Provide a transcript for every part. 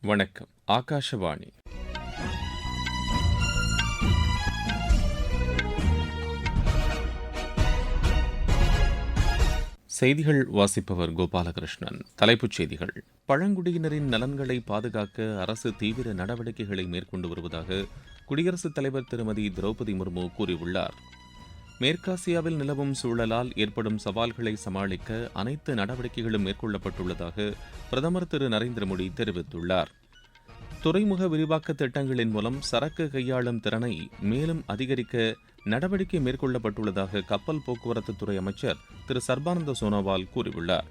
வணக்கம். ஆகாஷவாணி. செய்திகள் வாசிப்பவர் கோபாலகிருஷ்ணன். தலைப்புச் செய்திகள். பழங்குடியினரின் நலன்களை பாதுகாக்க அரசு தீவிர நடவடிக்கைகளை மேற்கொண்டு வருவதாக குடியரசுத் தலைவர் திருமதி திரௌபதி முர்மு கூறியுள்ளார். மேற்காசியாவில் நிலவும் சூழலால் ஏற்படும் சவால்களை சமாளிக்க அனைத்து நடவடிக்கைகளும் மேற்கொள்ளப்பட்டுள்ளதாக பிரதமர் திரு நரேந்திர மோடி தெரிவித்துள்ளார். துறைமுக விரிவாக்க திட்டங்களின் மூலம் சரக்கு கையாளும் திறனை மேலும் அதிகரிக்க நடவடிக்கை மேற்கொள்ளப்பட்டுள்ளதாக கப்பல் போக்குவரத்துத்துறை அமைச்சர் திரு சர்பானந்த சோனோவால் கூறியுள்ளார்.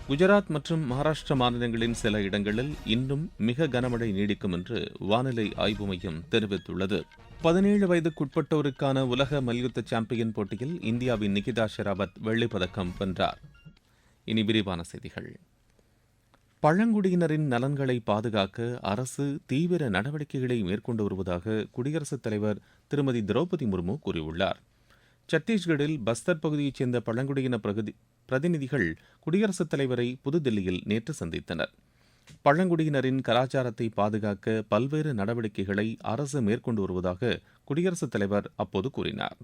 குஜராத் மற்றும் மகாராஷ்டிரா மாநிலங்களின் சில இடங்களில் இன்னும் மிக கனமழை நீடிக்கும் என்று வானிலை ஆய்வு மையம் தெரிவித்துள்ளது. 17 வயதுக்குட்பட்டோருக்கான உலக மல்யுத்த சாம்பியன் போட்டியில் இந்தியாவின் நிகிதா ஷெராவத் வெள்ளிப்பதக்கம் வென்றார். இனி விரிவான செய்திகள். பழங்குடியினரின் நலன்களை பாதுகாக்க அரசு தீவிர நடவடிக்கைகளை மேற்கொண்டு வருவதாக குடியரசுத் தலைவர் திருமதி திரௌபதி முர்மு கூறியுள்ளார். சத்தீஸ்கரில் பஸ்தர் பகுதியைச் சேர்ந்த பழங்குடியின பிரதிநிதிகள் குடியரசுத் தலைவரை புதுதில்லியில் நேற்று சந்தித்தனர். பழங்குடியினரின் கலாச்சாரத்தை பாதுகாக்க பல்வேறு நடவடிக்கைகளை அரசு மேற்கொண்டு வருவதாக குடியரசுத் தலைவர் அப்போது கூறினார்.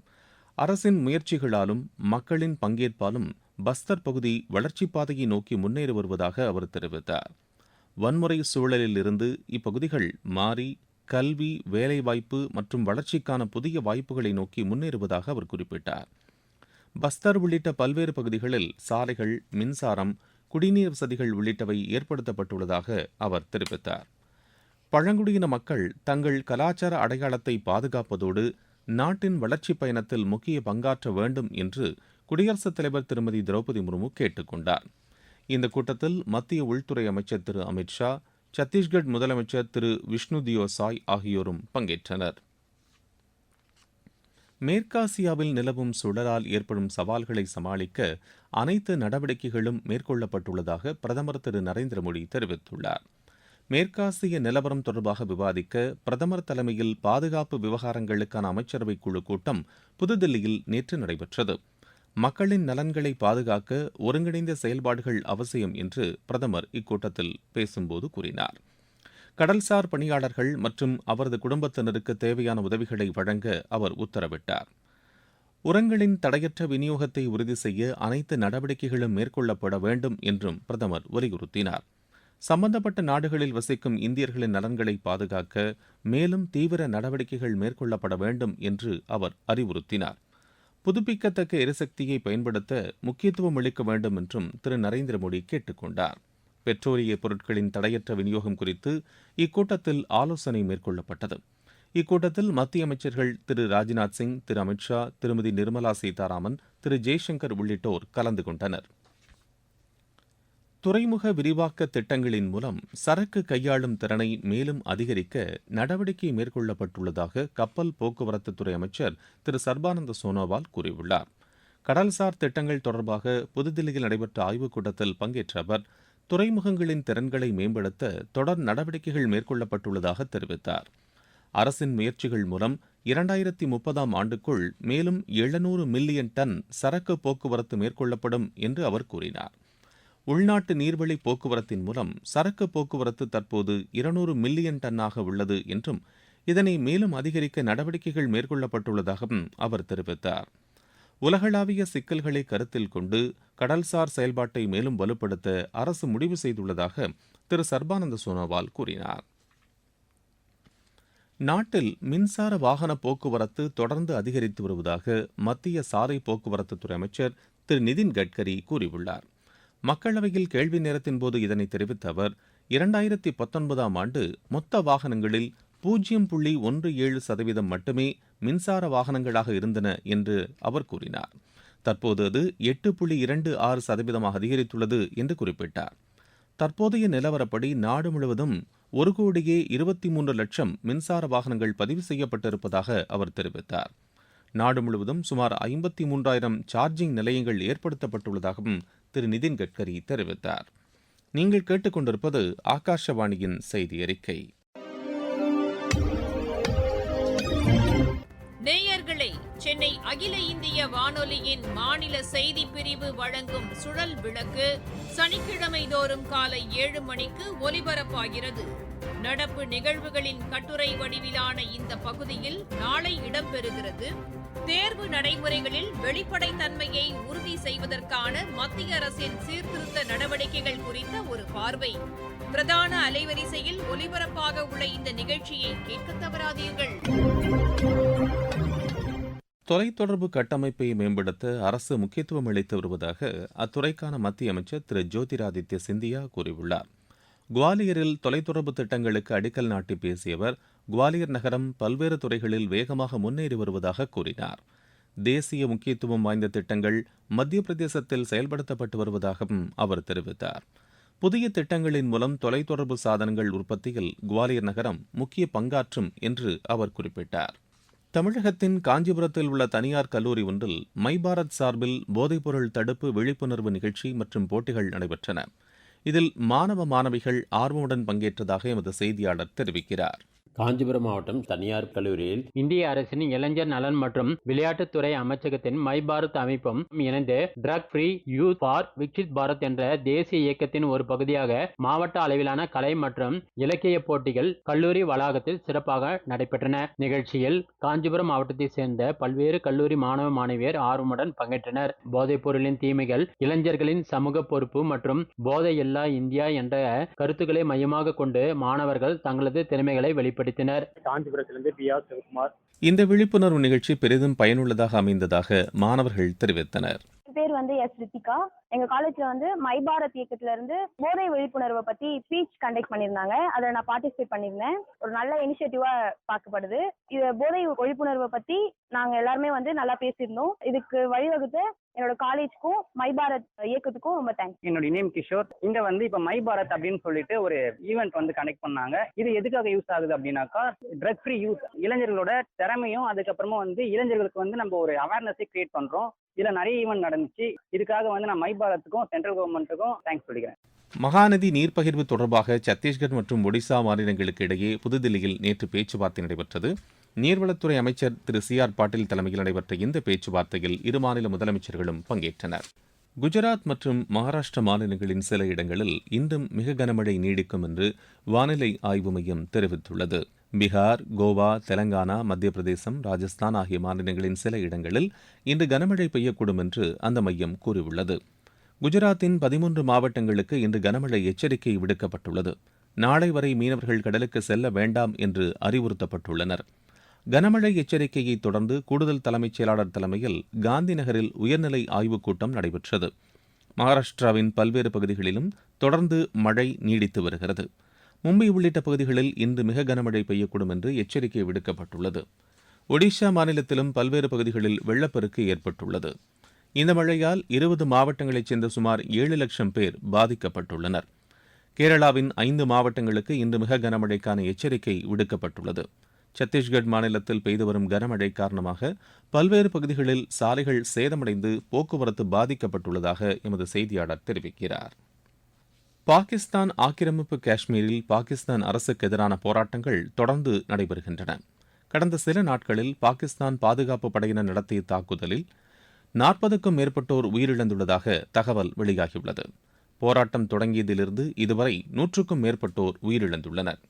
அரசின் முயற்சிகளாலும் மக்களின் பங்கேற்பாலும் பஸ்தர் பகுதி வளர்ச்சிப் பாதையை நோக்கி முன்னேறி வருவதாக அவர் தெரிவித்தார். வன்முறை சூழலில் இருந்து இப்பகுதிகள் மாறி கல்வி, வேலைவாய்ப்பு மற்றும் வளர்ச்சிக்கான புதிய வாய்ப்புகளை நோக்கி முன்னேறுவதாக அவர் குறிப்பிட்டார். பஸ்தர் உள்ளிட்ட பல்வேறு பகுதிகளில் சாலைகள், மின்சாரம், குடிநீர் வசதிகள் உள்ளிட்டவை ஏற்படுத்தப்பட்டுள்ளதாக அவர் தெரிவித்தார். பழங்குடியின மக்கள் தங்கள் கலாச்சார அடையாளத்தை பாதுகாப்பதோடு நாட்டின் வளர்ச்சிப் பயணத்தில் முக்கிய பங்காற்ற வேண்டும் என்று குடியரசுத் தலைவர் திருமதி திரௌபதி முர்மு கேட்டுக் கொண்டார். இந்த கூட்டத்தில் மத்திய உள்துறை அமைச்சர் திரு அமித் ஷா, சத்தீஸ்கர் முதலமைச்சர் திரு விஷ்ணு தியோ சாய் ஆகியோரும் பங்கேற்றனர். மேற்காசியாவில் நிலவும் சூழலால் ஏற்படும் சவால்களை சமாளிக்க அனைத்து நடவடிக்கைகளும் மேற்கொள்ளப்பட்டுள்ளதாக பிரதமர் திரு நரேந்திர மோடி தெரிவித்துள்ளார். மேற்காசிய நிலவரம் தொடர்பாக விவாதிக்க பிரதமர் தலைமையில் பாதுகாப்பு விவகாரங்களுக்கான அமைச்சரவைக் குழு கூட்டம் புதுதில்லியில் நேற்று நடைபெற்றது. மக்களின் நலன்களை பாதுகாக்க ஒருங்கிணைந்த செயல்பாடுகள் அவசியம் என்று பிரதமர் இக்கூட்டத்தில் பேசும்போது கூறினார். கடல்சார் பணியாளர்கள் மற்றும் அவரது குடும்பத்தினருக்கு தேவையான உதவிகளை வழங்க அவர் உத்தரவிட்டார். உரங்களின் தடையற்ற விநியோகத்தை உறுதி செய்ய அனைத்து நடவடிக்கைகளும் மேற்கொள்ளப்பட வேண்டும் என்றும் பிரதமர் வலியுறுத்தினார். சம்பந்தப்பட்ட நாடுகளில் வசிக்கும் இந்தியர்களின் நலன்களை பாதுகாக்க மேலும் தீவிர நடவடிக்கைகள் மேற்கொள்ளப்பட வேண்டும் என்று அவர் அறிவுறுத்தினார். புதுப்பிக்கத்தக்க எரிசக்தியை பயன்படுத்த முக்கியத்துவம் அளிக்க வேண்டும் என்றும் திரு நரேந்திர மோடி கேட்டுக் கொண்டார். பெட்ரோலிய பொருட்களின் தடையற்ற விநியோகம் குறித்து இக்கூட்டத்தில் ஆலோசனை மேற்கொள்ளப்பட்டது. இக்கூட்டத்தில் மத்திய அமைச்சர்கள் திரு ராஜ்நாத் சிங், திரு அமித் ஷா, திருமதி நிர்மலா சீதாராமன், திரு ஜெய்சங்கர் உள்ளிட்டோர் கலந்து கொண்டனர். துறைமுக விரிவாக்க திட்டங்களின் மூலம் சரக்கு கையாளும் திறனை மேலும் அதிகரிக்க நடவடிக்கை மேற்கொள்ளப்பட்டுள்ளதாக கப்பல் போக்குவரத்துத்துறை அமைச்சர் திரு சர்பானந்த சோனோவால் கூறியுள்ளார். கடல்சார் திட்டங்கள் தொடர்பாக புதுதில்லியில் நடைபெற்ற ஆய்வுக் கூட்டத்தில் பங்கேற்ற அவர் துறைமுகங்களின் திறன்களை மேம்படுத்த தொடர் நடவடிக்கைகள் மேற்கொள்ளப்பட்டுள்ளதாக தெரிவித்தார். அரசின் முயற்சிகள் மூலம் 2030ஆம் ஆண்டுக்குள் மேலும் 700 மில்லியன் டன் சரக்கு போக்குவரத்து மேற்கொள்ளப்படும் என்று அவர் கூறினார். உள்நாட்டு நீர்வழி போக்குவரத்தின் மூலம் சரக்கு போக்குவரத்து தற்போது 200 மில்லியன் டன்னாக உள்ளது என்றும் இதனை மேலும் அதிகரிக்க நடவடிக்கைகள் மேற்கொள்ளப்பட்டுள்ளதாகவும் அவர் தெரிவித்தார். உலகளாவிய சிக்கல்களை கருத்தில் கொண்டு கடல்சார் செயல்பாட்டை மேலும் வலுப்படுத்த அரசு முடிவு செய்துள்ளதாக திரு சர்பானந்த சோனோவால் கூறினார். நாட்டில் மின்சார வாகன போக்குவரத்து தொடர்ந்து அதிகரித்து வருவதாக மத்திய சாலை போக்குவரத்துத்துறை அமைச்சர் திரு நிதின் கட்கரி கூறியுள்ளார். மக்களவையில் கேள்வி நேரத்தின் போது இதனை தெரிவித்த அவர் 2019ஆம் ஆண்டு மொத்த வாகனங்களில் 0.17% மட்டுமே மின்சார வாகனங்களாக இருந்தன என்று அவர் கூறினார். தற்போது அது 8.26% அதிகரித்துள்ளது என்று குறிப்பிட்டார். தற்போதைய நிலவரப்படி நாடு முழுவதும் 1,23,00,000 மின்சார வாகனங்கள் பதிவு செய்யப்பட்டிருப்பதாக அவர் தெரிவித்தார். நாடு முழுவதும் சுமார் 53,000 சார்ஜிங் நிலையங்கள் ஏற்படுத்தப்பட்டுள்ளதாகவும் திரு நிதின் கட்கரி தெரிவித்தார். நீங்கள் கேட்டுக்கொண்டிருப்பது ஆகாஷவாணியின் செய்தி அறிக்கை. நேயர்களே, சென்னை அகில இந்திய வானொலியின் மாநில செய்திப் பிரிவு வழங்கும் சுழல் விளக்கு சனிக்கிழமை தோறும் காலை 7 மணிக்கு ஒலிபரப்பாகிறது. நடப்பு நிகழ்வுகளின் கட்டுரை வடிவிலான இந்த பகுதியில் நாளை இடம்பெறுகிறது. தேர்வு நடைமுறைகளில் வெளிப்படைத்தன்மையை உறுதி செய்வதற்கான மத்திய அரசின் சீர்திருத்த நடவடிக்கைகள் குறித்த ஒரு பார்வை. பிரதான அலைவரிசையில் ஒலிபரப்பாக உள்ள இந்த நிகழ்ச்சியை கேட்க தவறாதீர்கள். தொலைத்தொடர்பு கட்டமைப்பை மேம்படுத்த அரசு முக்கியத்துவம் அளித்து வருவதாக அத்துறைக்கான மத்திய அமைச்சர் திரு ஜோதிராதித்ய சிந்தியா கூறியுள்ளார். குவாலியரில் தொலைத்தொடர்பு திட்டங்களுக்கு அடிக்கல் நாட்டி பேசிய அவர், குவாலியர் நகரம் பல்வேறு துறைகளில் வேகமாக முன்னேறி வருவதாக கூறினார். தேசிய முக்கியத்துவம் வாய்ந்த திட்டங்கள் மத்திய பிரதேசத்தில் செயல்படுத்தப்பட்டு வருவதாகவும் அவர் தெரிவித்தார். புதிய திட்டங்களின் மூலம் தொலைத்தொடர்பு சாதனங்கள் உற்பத்தியில் குவாலியர் நகரம் முக்கிய பங்காற்றும் என்று அவர் குறிப்பிட்டார். தமிழகத்தின் காஞ்சிபுரத்தில் உள்ள தனியார் கல்லூரி ஒன்றில் மை பாரத் சார்பில் போதைப்பொருள் தடுப்பு விழிப்புணர்வு நிகழ்ச்சி மற்றும் போட்டிகள் நடைபெற்றன. இதில் மாணவ மாணவிகள் ஆர்வமுடன் பங்கேற்றதாக எமது செய்தியாளர் தெரிவிக்கிறார். காஞ்சிபுரம் மாவட்டம் தனியார் கல்லூரியில் இந்திய அரசின் இளைஞர் நலன் மற்றும் விளையாட்டுத்துறை அமைச்சகத்தின் மை பாரத் அமைப்பும் இணைந்து drug free youth for Viksit Bharat என்ற தேசிய இயக்கத்தின் ஒரு பகுதியாக மாவட்ட அளவிலான கலை மற்றும் இலக்கிய போட்டிகள் கல்லூரி வளாகத்தில் சிறப்பாக நடைபெற்றன. நிகழ்ச்சியில் காஞ்சிபுரம் மாவட்டத்தை சேர்ந்த பல்வேறு கல்லூரி மாணவ மாணவியர் ஆர்வமுடன் பங்கேற்றனர். போதைப் பொருளின் தீமைகள், இளைஞர்களின் சமூக பொறுப்பு மற்றும் போதை இல்லா இந்தியா என்ற கருத்துக்களை மையமாக கொண்டு மாணவர்கள் தங்களது திறமைகளை வெளிப்படுத்தினர். காஞ்சிபுரத்திலிருந்து பி.ஆர். சிவகுமார். இந்த விழிப்புணர்வு நிகழ்ச்சி பெரிதும் பயனுள்ளதாக அமைந்ததாக மாணவர்கள் தெரிவித்தனர். பேர் எஸ் ரித்திகா. எங்க காலேஜ்ல மை பாரத் இயக்கத்துல இருந்து போதை விழிப்புணர்வை பத்தி ஸ்பீச் கண்டக்ட் பண்ணிருந்தாங்க. அதுல நான் பார்ட்டிசிபேட் பண்ணிருந்தேன். ஒரு நல்ல இனிஷியேட்டிவா பார்க்கப்படுது. இது போதை விழிப்புணர்வை பத்தி நாங்க எல்லாருமே நல்லா பேசியிருந்தோம். இதுக்கு வழிவகுத்த என்னோட காலேஜ்க்கும் மை பாரத் இயக்கத்துக்கும் ரொம்ப தேங்க்ஸ். என்னோட நேம் கிஷோர். இங்க இப்ப மை பாரத் அப்படின்னு சொல்லிட்டு ஒரு ஈவெண்ட் கனெக்ட் பண்ணாங்க. இது எதுக்காக யூஸ் ஆகுது அப்படின்னாக்கா, ட்ரக் ஃப்ரீ யூத், இளைஞர்களோட திறமையும் அதுக்கப்புறமா இளைஞர்களுக்கு நம்ம ஒரு அவேர்னஸை கிரியேட் பண்றோம். இதுல நிறைய ஈவெண்ட் நடந்துச்சு. இதுக்காக நான் மை பாரத்துக்கும் சென்ட்ரல் கவர்மெண்ட்டுக்கும் தேங்க்ஸ் சொல்லிக்கிறேன். மகாநதி நீர் பகிர்வு தொடர்பாக சத்தீஸ்கர் மற்றும் ஒடிசா மாநிலங்களுக்கு இடையே புதுதில்லியில் நேற்று பேச்சுவார்த்தை நடைபெற்றது. நீர்வளத்துறை அமைச்சர் திரு சி.ஆர். பாட்டீல் தலைமையில் நடைபெற்ற இந்த பேச்சுவார்த்தையில் இரு மாநில முதலமைச்சர்களும் பங்கேற்றனர். குஜராத் மற்றும் மகாராஷ்டிரா மாநிலங்களின் சில இடங்களில் இன்றும் மிக கனமழை நீடிக்கும் என்று வானிலை ஆய்வு மையம் தெரிவித்துள்ளது. பீகார், கோவா, தெலங்கானா, மத்திய பிரதேசம், ராஜஸ்தான் ஆகிய மாநிலங்களின் சில இடங்களில் இன்று கனமழை பெய்யக்கூடும் என்று அந்த மையம் கூறியுள்ளது. குஜராத்தின் 13 மாவட்டங்களுக்கு இன்று கனமழை எச்சரிக்கை விடுக்கப்பட்டுள்ளது. நாளை வரை மீனவர்கள் கடலுக்கு செல்ல வேண்டாம் என்று அறிவுறுத்தப்பட்டுள்ளனர். கனமழை எச்சரிக்கையை தொடர்ந்து கூடுதல் தலைமைச் செயலாளர் தலைமையில் காந்தி நகரில் உயர்நிலை ஆய்வுக் கூட்டம் நடைபெற்றது. மகாராஷ்டிராவின் பல்வேறு பகுதிகளிலும் தொடர்ந்து மழை நீடித்து வருகிறது. மும்பை உள்ளிட்ட பகுதிகளில் இன்று மிக கனமழை பெய்யக்கூடும் என்று எச்சரிக்கை விடுக்கப்பட்டுள்ளது. ஒடிஷா மாநிலத்திலும் பல்வேறு பகுதிகளில் வெள்ளப்பெருக்கு ஏற்பட்டுள்ளது. இந்த மழையால் 20 மாவட்டங்களைச் சேர்ந்த சுமார் 7 லட்சம் பேர் பாதிக்கப்பட்டுள்ளனர். கேரளாவின் 5 மாவட்டங்களுக்கு இன்று மிக கனமழைக்கான எச்சரிக்கை விடுக்கப்பட்டுள்ளது. சத்தீஸ்கர் மாநிலத்தில் பெய்து வரும் கனமழை காரணமாக பல்வேறு பகுதிகளில் சாலைகள் சேதமடைந்து போக்குவரத்து பாதிக்கப்பட்டுள்ளதாக எமது செய்தியாளர் தெரிவிக்கிறார். பாகிஸ்தான் ஆக்கிரமிப்பு காஷ்மீரில் பாகிஸ்தான் அரசுக்கு எதிரான போராட்டங்கள் தொடர்ந்து நடைபெறுகின்றன. கடந்த சில நாட்களில் பாகிஸ்தான் பாதுகாப்பு படையினர் நடத்திய தாக்குதலில் 40க்கும் மேற்பட்டோர் உயிரிழந்துள்ளதாக தகவல் வெளியாகியுள்ளது. போராட்டம் தொடங்கியதிலிருந்து இதுவரை 100க்கும் மேற்பட்டோர் உயிரிழந்துள்ளனர்.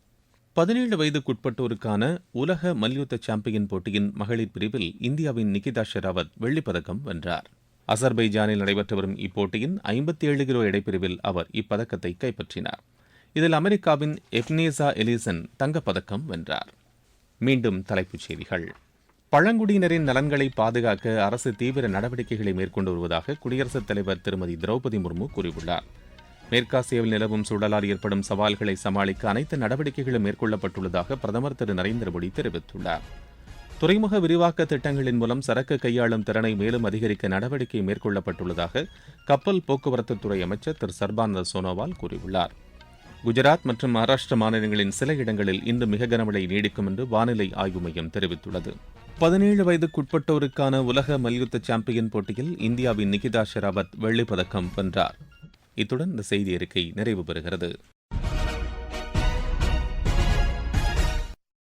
17 வயதுக்குட்பட்டோருக்கான உலக மல்யுத்த சாம்பியன் போட்டியின் மகளிர் பிரிவில் இந்தியாவின் நிகிதா ஷெராவத் வெள்ளிப்பதக்கம் வென்றார். அசர்பைஜானில் நடைபெற்று வரும் இப்போட்டியின் 57 கிலோ எடைப்பிரிவில் அவர் இப்பதக்கத்தை கைப்பற்றினார். இதில் அமெரிக்காவின் எப்னேசா எலிசன் தங்கப்பதக்கம் வென்றார். மீண்டும் தலைப்புச் செய்திகள். பழங்குடியினரின் நலன்களை பாதுகாக்க அரசு தீவிர நடவடிக்கைகளை மேற்கொண்டு வருவதாக குடியரசுத் தலைவர் திருமதி திரௌபதி முர்மு கூறியுள்ளார். மேற்காசியாவில் நிலவும் சூழலால் ஏற்படும் சவால்களை சமாளிக்க அனைத்து நடவடிக்கைகளும் மேற்கொள்ளப்பட்டுள்ளதாக பிரதமர் திரு நரேந்திர மோடி தெரிவித்துள்ளார். துறைமுக விரிவாக்க திட்டங்களின் மூலம் சரக்கு கையாளும் திறனை மேலும் அதிகரிக்க நடவடிக்கை மேற்கொள்ளப்பட்டுள்ளதாக கப்பல் போக்குவரத்துத்துறை அமைச்சர் திரு சர்பானந்த சோனோவால் கூறியுள்ளார். குஜராத் மற்றும் மகாராஷ்டிரா மாநிலங்களின் சில இடங்களில் இன்று மிக கனமழை நீடிக்கும் என்று வானிலை ஆய்வு மையம் தெரிவித்துள்ளது. 17 வயதுக்குட்பட்டோருக்கான உலக மல்யுத்த சாம்பியன் போட்டியில் இந்தியாவின் நிகிதா ஷெராவத் வெள்ளிப்பதக்கம் வென்றார். இத்துடன் இந்த செய்தி அறிக்கை நிறைவு பெறுகிறது.